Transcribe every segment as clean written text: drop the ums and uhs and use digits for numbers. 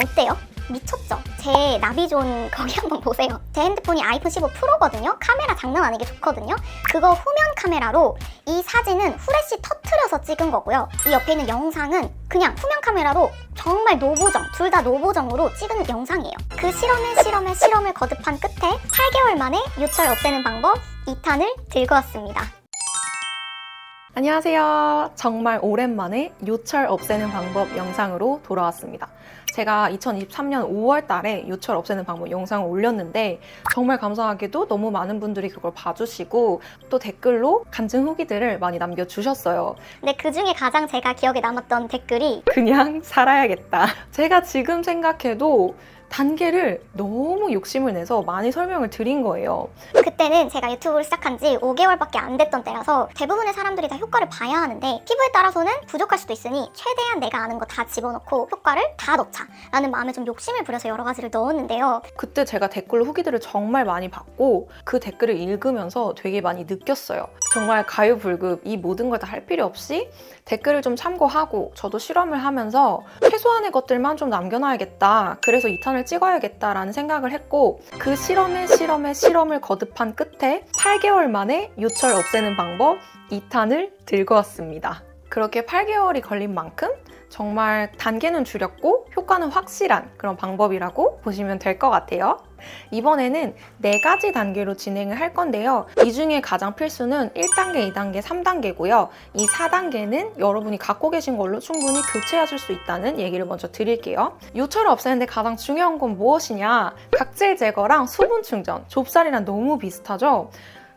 어때요? 미쳤죠? 제 나비존 거기 한번 보세요. 제 핸드폰이 아이폰 15 프로거든요. 카메라 장난 아니게 좋거든요. 그거 후면 카메라로 이 사진은 후레쉬 터트려서 찍은 거고요. 이 옆에 있는 영상은 그냥 후면 카메라로 정말 노보정, 둘 다 노보정으로 찍은 영상이에요. 그 실험을 거듭한 끝에 8개월 만에 요철 없애는 방법 2탄을 들고 왔습니다. 안녕하세요. 정말 오랜만에 요철 없애는 방법 영상으로 돌아왔습니다. 제가 2023년 5월 달에 요철 없애는 방법 영상을 올렸는데 정말 감사하게도 너무 많은 분들이 그걸 봐주시고 또 댓글로 간증 후기들을 많이 남겨주셨어요. 근데 그 중에 가장 제가 기억에 남았던 댓글이 그냥 살아야겠다. 제가 지금 생각해도 단계를 너무 욕심을 내서 많이 설명을 드린 거예요. 그때는 제가 유튜브를 시작한 지 5개월밖에 안 됐던 때라서 대부분의 사람들이 다 효과를 봐야 하는데 피부에 따라서는 부족할 수도 있으니 최대한 내가 아는 거 다 집어넣고 효과를 다 넣자 라는 마음에 좀 욕심을 부려서 여러 가지를 넣었는데요. 그때 제가 댓글로 후기들을 정말 많이 받고 그 댓글을 읽으면서 되게 많이 느꼈어요. 정말 가유불급 이 모든 걸 다 할 필요 없이 댓글을 좀 참고하고 저도 실험을 하면서 최소한의 것들만 좀 남겨놔야겠다. 그래서 2탄을 찍어야겠다라는 생각을 했고 그 실험을 거듭한 끝에 8개월 만에 요철 없애는 방법 2탄을 들고 왔습니다. 그렇게 8개월이 걸린 만큼 정말 단계는 줄였고 효과는 확실한 그런 방법이라고 보시면 될 것 같아요. 이번에는 4가지 단계로 진행을 할 건데요. 이 중에 가장 필수는 1단계, 2단계, 3단계고요. 이 4단계는 여러분이 갖고 계신 걸로 충분히 교체하실 수 있다는 얘기를 먼저 드릴게요. 요철을 없애는데 가장 중요한 건 무엇이냐? 각질 제거랑 수분 충전. 좁쌀이랑 너무 비슷하죠?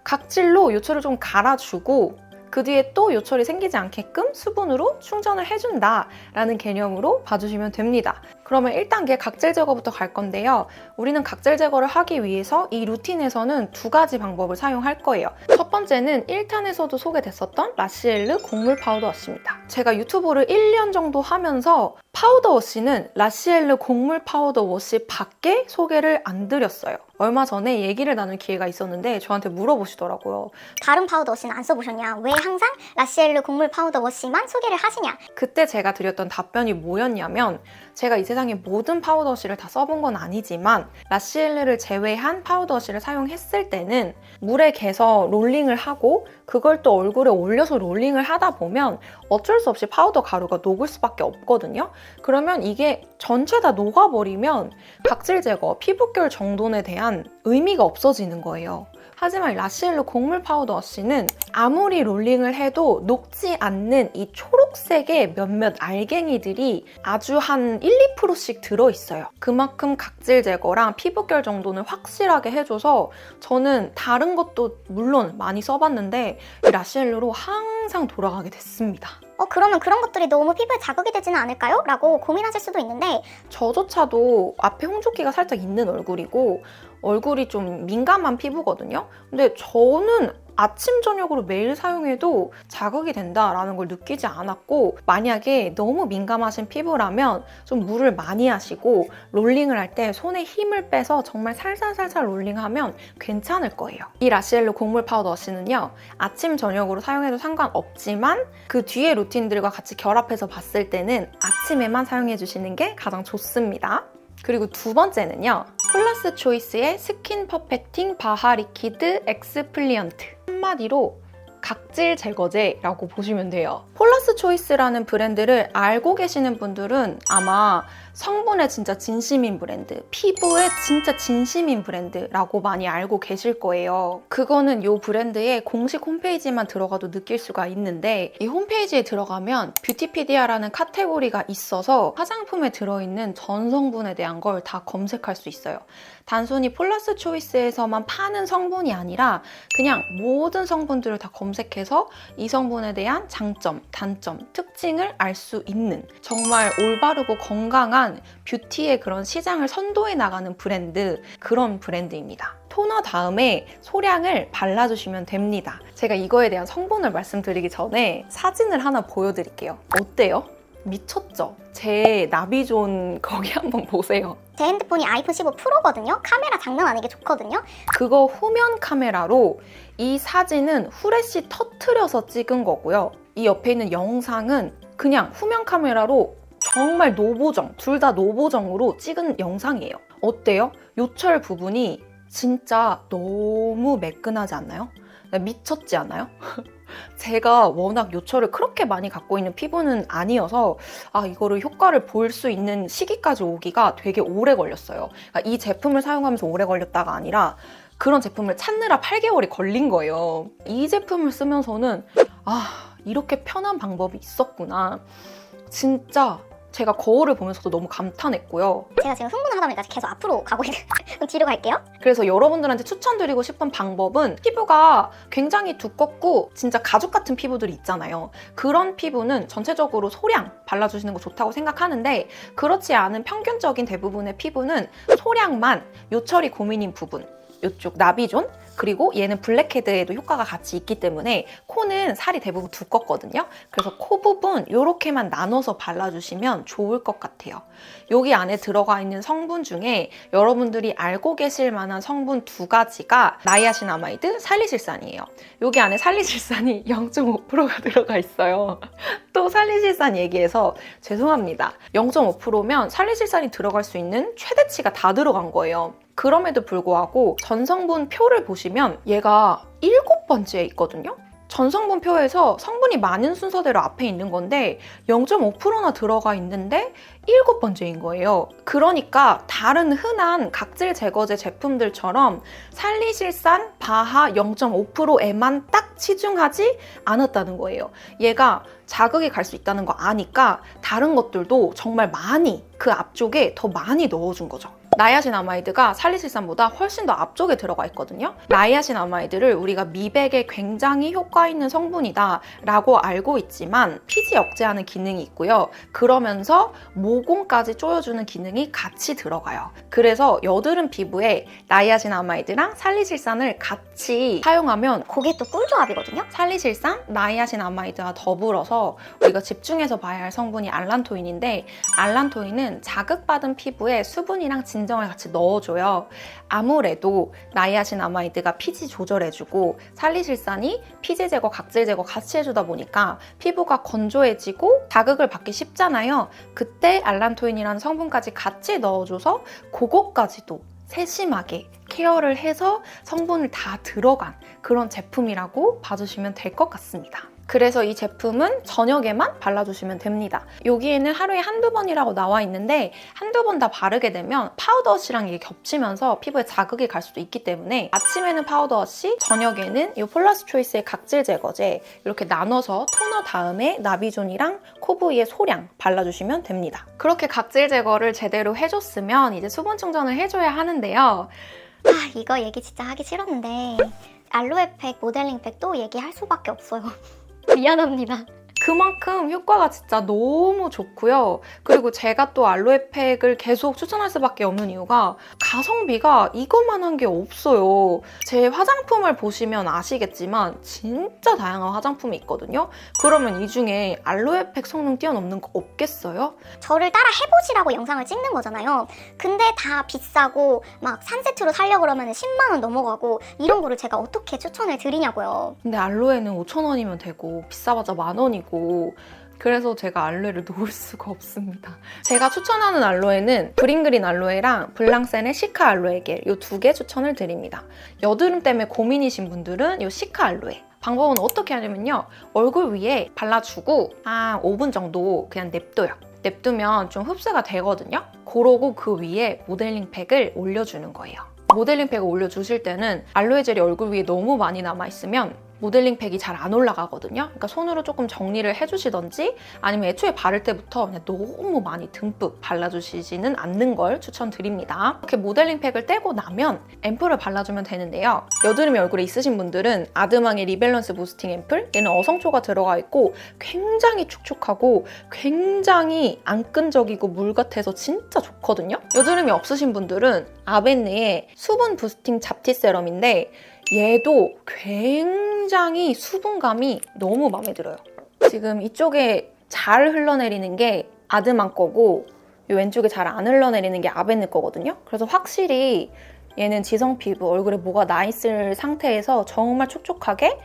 각질로 요철을 좀 갈아주고 그 뒤에 또 요철이 생기지 않게끔 수분으로 충전을 해준다라는 개념으로 봐주시면 됩니다. 그러면 1단계 각질 제거부터 갈 건데요. 우리는 각질 제거를 하기 위해서 이 루틴에서는 2가지 방법을 사용할 거예요. 첫 번째는 1탄에서도 소개됐었던 라시엘르 곡물 파우더 워시입니다. 제가 유튜브를 1년 정도 하면서 파우더 워시는 라시엘르 곡물 파우더 워시 밖에 소개를 안 드렸어요. 얼마 전에 얘기를 나눌 기회가 있었는데 저한테 물어보시더라고요. 다른 파우더 워시는 안 써보셨냐? 왜 항상 라시엘르 곡물 파우더 워시만 소개를 하시냐? 그때 제가 드렸던 답변이 뭐였냐면 제가 이 세상의 모든 파우더 워시를 다 써본 건 아니지만 라시엘르를 제외한 파우더 워시를 사용했을 때는 물에 개서 롤링을 하고 그걸 또 얼굴에 올려서 롤링을 하다 보면 어쩔 수 없이 파우더 가루가 녹을 수밖에 없거든요. 그러면 이게 전체 다 녹아버리면 각질 제거, 피부결 정돈에 대한 의미가 없어지는 거예요. 하지만 라시엘르 곡물 파우더 워시는 아무리 롤링을 해도 녹지 않는 이 초록색의 몇몇 알갱이들이 아주 한 1, 2%씩 들어있어요. 그만큼 각질 제거랑 피부결 정돈을 확실하게 해줘서 저는 다른 것도 물론 많이 써봤는데 이 라시엘르로 항상 돌아가게 됐습니다. 그러면 그런 것들이 너무 피부에 자극이 되지는 않을까요? 라고 고민하실 수도 있는데 저조차도 앞에 홍조기가 살짝 있는 얼굴이고 얼굴이 좀 민감한 피부거든요. 근데 저는 아침, 저녁으로 매일 사용해도 자극이 된다라는 걸 느끼지 않았고 만약에 너무 민감하신 피부라면 좀 물을 많이 하시고 롤링을 할 때 손에 힘을 빼서 정말 살살살살 롤링하면 괜찮을 거예요. 이 라시엘르 곡물 파우더 워시는요. 아침, 저녁으로 사용해도 상관없지만 그 뒤에 루틴들과 같이 결합해서 봤을 때는 아침에만 사용해 주시는 게 가장 좋습니다. 그리고 2번째는요. 폴라스 초이스의 스킨 퍼펙팅 바하 리퀴드 엑스플리언트. 한마디로 각질 제거제라고 보시면 돼요. 폴라스 초이스라는 브랜드를 알고 계시는 분들은 아마 성분에 진짜 진심인 브랜드, 피부에 진짜 진심인 브랜드라고 많이 알고 계실 거예요. 그거는 이 브랜드의 공식 홈페이지만 들어가도 느낄 수가 있는데 이 홈페이지에 들어가면 뷰티피디아라는 카테고리가 있어서 화장품에 들어있는 전 성분에 대한 걸 다 검색할 수 있어요. 단순히 폴라스 초이스에서만 파는 성분이 아니라 그냥 모든 성분들을 다 검색해서 이 성분에 대한 장점, 단점, 특징을 알 수 있는 정말 올바르고 건강한 뷰티의 그런 시장을 선도해 나가는 브랜드, 그런 브랜드입니다. 토너 다음에 소량을 발라주시면 됩니다. 제가 이거에 대한 성분을 말씀드리기 전에 사진을 하나 보여드릴게요. 어때요? 미쳤죠? 제 나비존 거기 한번 보세요. 제 핸드폰이 아이폰 15 프로거든요. 카메라 장난 아니게 좋거든요. 그거 후면 카메라로 이 사진은 후레쉬 터트려서 찍은 거고요. 이 옆에 있는 영상은 그냥 후면 카메라로 정말 노보정, 둘 다 노보정으로 찍은 영상이에요. 어때요? 요철 부분이 진짜 너무 매끈하지 않나요? 미쳤지 않아요? 제가 워낙 요철을 그렇게 많이 갖고 있는 피부는 아니어서 이거를 효과를 볼 수 있는 시기까지 오기가 되게 오래 걸렸어요. 그러니까 이 제품을 사용하면서 오래 걸렸다가 아니라 그런 제품을 찾느라 8개월이 걸린 거예요. 이 제품을 쓰면서는 이렇게 편한 방법이 있었구나. 진짜 제가 거울을 보면서도 너무 감탄했고요. 제가 지금 흥분하다 보니까 계속 앞으로 가고 있는 그럼 뒤로 갈게요. 그래서 여러분들한테 추천드리고 싶은 방법은 피부가 굉장히 두껍고 진짜 가죽 같은 피부들이 있잖아요. 그런 피부는 전체적으로 소량 발라주시는 거 좋다고 생각하는데 그렇지 않은 평균적인 대부분의 피부는 소량만 요철이 고민인 부분, 이쪽 나비존, 그리고 얘는 블랙헤드에도 효과가 같이 있기 때문에 코는 살이 대부분 두껍거든요. 그래서 코 부분 이렇게만 나눠서 발라주시면 좋을 것 같아요. 여기 안에 들어가 있는 성분 중에 여러분들이 알고 계실 만한 성분 2가지가 나이아신아마이드, 살리실산이에요. 여기 안에 살리실산이 0.5%가 들어가 있어요. 또 살리실산 얘기해서 죄송합니다. 0.5%면 살리실산이 들어갈 수 있는 최대치가 다 들어간 거예요. 그럼에도 불구하고 전성분 표를 보시면 얘가 7번째에 있거든요. 전성분 표에서 성분이 많은 순서대로 앞에 있는 건데 0.5%나 들어가 있는데 7번째인 거예요. 그러니까 다른 흔한 각질 제거제 제품들처럼 살리실산, 바하 0.5%에만 딱 치중하지 않았다는 거예요. 얘가 자극이 갈 수 있다는 거 아니까 다른 것들도 정말 많이 그 앞쪽에 더 많이 넣어준 거죠. 나이아신아마이드가 살리실산보다 훨씬 더 앞쪽에 들어가 있거든요. 나이아신아마이드를 우리가 미백에 굉장히 효과 있는 성분이다 라고 알고 있지만 피지 억제하는 기능이 있고요. 그러면서 모공까지 조여주는 기능이 같이 들어가요. 그래서 여드름 피부에 나이아신아마이드랑 살리실산을 같이 사용하면 그게 또 꿀조합이거든요. 살리실산, 나이아신아마이드와 더불어서 우리가 집중해서 봐야 할 성분이 알란토인인데 알란토인은 자극받은 피부에 수분이랑 진정을 같이 넣어줘요. 아무래도 나이아신아마이드가 피지 조절해주고 살리실산이 피지 제거, 각질 제거 같이 해주다 보니까 피부가 건조해지고 자극을 받기 쉽잖아요. 그때 알란토인이라는 성분까지 같이 넣어줘서 그것까지도 세심하게 케어를 해서 성분을 다 들어간 그런 제품이라고 봐주시면 될 것 같습니다. 그래서 이 제품은 저녁에만 발라주시면 됩니다. 여기에는 하루에 한두 번이라고 나와 있는데 한두 번 다 바르게 되면 파우더워시랑 이게 겹치면서 피부에 자극이 갈 수도 있기 때문에 아침에는 파우더워시, 저녁에는 이 폴라스 초이스의 각질 제거제 이렇게 나눠서 토너 다음에 나비존이랑 코 부위에 소량 발라주시면 됩니다. 그렇게 각질 제거를 제대로 해줬으면 이제 수분 충전을 해줘야 하는데요. 이거 얘기 진짜 하기 싫었는데 알로에팩, 모델링팩 또 얘기할 수밖에 없어요. 미안합니다. 그만큼 효과가 진짜 너무 좋고요. 그리고 제가 또 알로에팩을 계속 추천할 수밖에 없는 이유가 가성비가 이것만한 게 없어요. 제 화장품을 보시면 아시겠지만 진짜 다양한 화장품이 있거든요. 그러면 이 중에 알로에팩 성능 뛰어넘는 거 없겠어요? 저를 따라 해보시라고 영상을 찍는 거잖아요. 근데 다 비싸고 막 3세트로 사려고 그러면 10만 원 넘어가고 이런 거를 제가 어떻게 추천을 드리냐고요. 근데 알로에는 5,000원이면 되고 비싸봤자 10,000원이고 그래서 제가 알로에를 놓을 수가 없습니다. 제가 추천하는 알로에는 그린그린 알로에랑 블랑센의 시카 알로에 겔 이 2개 추천을 드립니다. 여드름 때문에 고민이신 분들은 이 시카 알로에 방법은 어떻게 하냐면요. 얼굴 위에 발라주고 한 5분 정도 그냥 냅둬요. 냅두면 좀 흡수가 되거든요. 그러고 그 위에 모델링 팩을 올려주는 거예요. 모델링 팩을 올려주실 때는 알로에 젤이 얼굴 위에 너무 많이 남아있으면 모델링 팩이 잘 안 올라가거든요. 그러니까 손으로 조금 정리를 해주시던지 아니면 애초에 바를 때부터 그냥 너무 많이 듬뿍 발라주시지는 않는 걸 추천드립니다. 이렇게 모델링 팩을 떼고 나면 앰플을 발라주면 되는데요. 여드름이 얼굴에 있으신 분들은 아드망의 리밸런스 부스팅 앰플 얘는 어성초가 들어가 있고 굉장히 축축하고 굉장히 안 끈적이고 물 같아서 진짜 좋거든요. 여드름이 없으신 분들은 아벤느의 수분 부스팅 잡티 세럼인데 얘도 굉장히 수분감이 너무 마음에 들어요. 지금 이쪽에 잘 흘러내리는 게 아드망 거고 이 왼쪽에 잘 안 흘러내리는 게 아벤느 거거든요. 그래서 확실히 얘는 지성 피부, 얼굴에 뭐가 나 있을 상태에서 정말 촉촉하게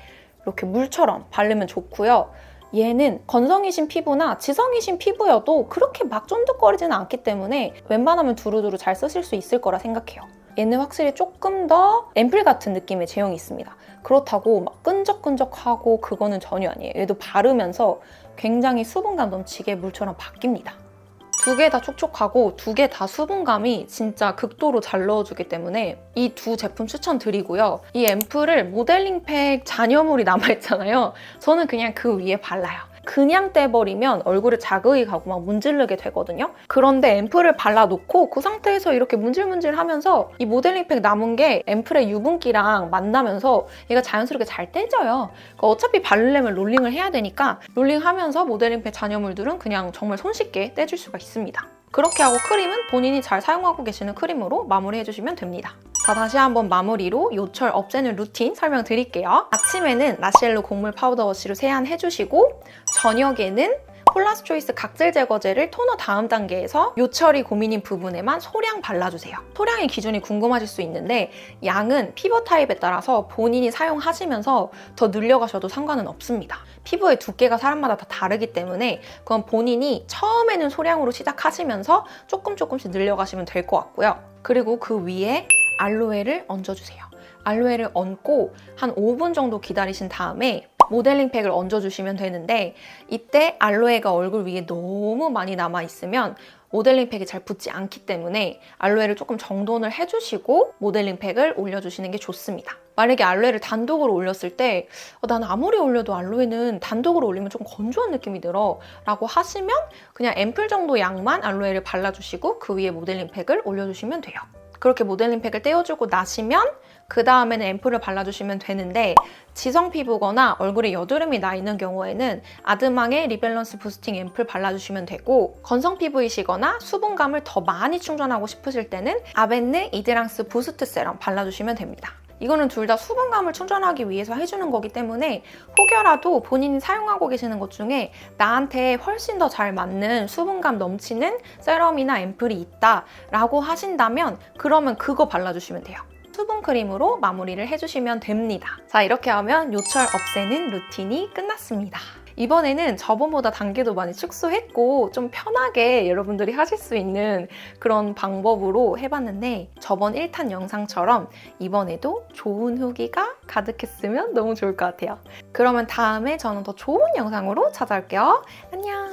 이렇게 물처럼 바르면 좋고요. 얘는 건성이신 피부나 지성이신 피부여도 그렇게 막 쫀득거리지는 않기 때문에 웬만하면 두루두루 잘 쓰실 수 있을 거라 생각해요. 얘는 확실히 조금 더 앰플 같은 느낌의 제형이 있습니다. 그렇다고 막 끈적끈적하고 그거는 전혀 아니에요. 얘도 바르면서 굉장히 수분감 넘치게 물처럼 바뀝니다. 두 개 다 촉촉하고 두 개 다 수분감이 진짜 극도로 잘 넣어주기 때문에 이 두 제품 추천드리고요. 이 앰플을 모델링팩 잔여물이 남아있잖아요. 저는 그냥 그 위에 발라요. 그냥 떼버리면 얼굴에 자극이 가고 막 문지르게 되거든요. 그런데 앰플을 발라놓고 그 상태에서 이렇게 문질문질 하면서 이 모델링팩 남은 게 앰플의 유분기랑 만나면서 얘가 자연스럽게 잘 떼져요. 그러니까 어차피 바르려면 롤링을 해야 되니까 롤링하면서 모델링팩 잔여물들은 그냥 정말 손쉽게 떼줄 수가 있습니다. 그렇게 하고 크림은 본인이 잘 사용하고 계시는 크림으로 마무리해주시면 됩니다. 자, 다시 한번 마무리로 요철 없애는 루틴 설명드릴게요. 아침에는 라시엘로 곡물 파우더 워시로 세안해주시고 저녁에는 폴라스 초이스 각질 제거제를 토너 다음 단계에서 요철이 고민인 부분에만 소량 발라주세요. 소량의 기준이 궁금하실 수 있는데 양은 피부 타입에 따라서 본인이 사용하시면서 더 늘려가셔도 상관은 없습니다. 피부의 두께가 사람마다 다 다르기 때문에 그건 본인이 처음에는 소량으로 시작하시면서 조금씩 늘려가시면 될 것 같고요. 그리고 그 위에 알로에를 얹어주세요. 알로에를 얹고 한 5분 정도 기다리신 다음에 모델링팩을 얹어주시면 되는데 이때 알로에가 얼굴 위에 너무 많이 남아있으면 모델링팩이 잘 붙지 않기 때문에 알로에를 조금 정돈을 해주시고 모델링팩을 올려주시는 게 좋습니다. 만약에 알로에를 단독으로 올렸을 때 난 아무리 올려도 알로에는 단독으로 올리면 조금 건조한 느낌이 들어 라고 하시면 그냥 앰플 정도 양만 알로에를 발라주시고 그 위에 모델링팩을 올려주시면 돼요. 그렇게 모델링팩을 떼어주고 나시면 그 다음에는 앰플을 발라주시면 되는데 지성 피부거나 얼굴에 여드름이 나 있는 경우에는 아드망의 리밸런스 부스팅 앰플 발라주시면 되고 건성 피부이시거나 수분감을 더 많이 충전하고 싶으실 때는 아벤느 이드랑스 부스트 세럼 발라주시면 됩니다. 이거는 둘 다 수분감을 충전하기 위해서 해주는 거기 때문에 혹여라도 본인이 사용하고 계시는 것 중에 나한테 훨씬 더 잘 맞는 수분감 넘치는 세럼이나 앰플이 있다라고 하신다면 그러면 그거 발라주시면 돼요. 수분크림으로 마무리를 해주시면 됩니다. 자, 이렇게 하면 요철 없애는 루틴이 끝났습니다. 이번에는 저번보다 단계도 많이 축소했고 좀 편하게 여러분들이 하실 수 있는 그런 방법으로 해봤는데 저번 1탄 영상처럼 이번에도 좋은 후기가 가득했으면 너무 좋을 것 같아요. 그러면 다음에 저는 더 좋은 영상으로 찾아올게요. 안녕!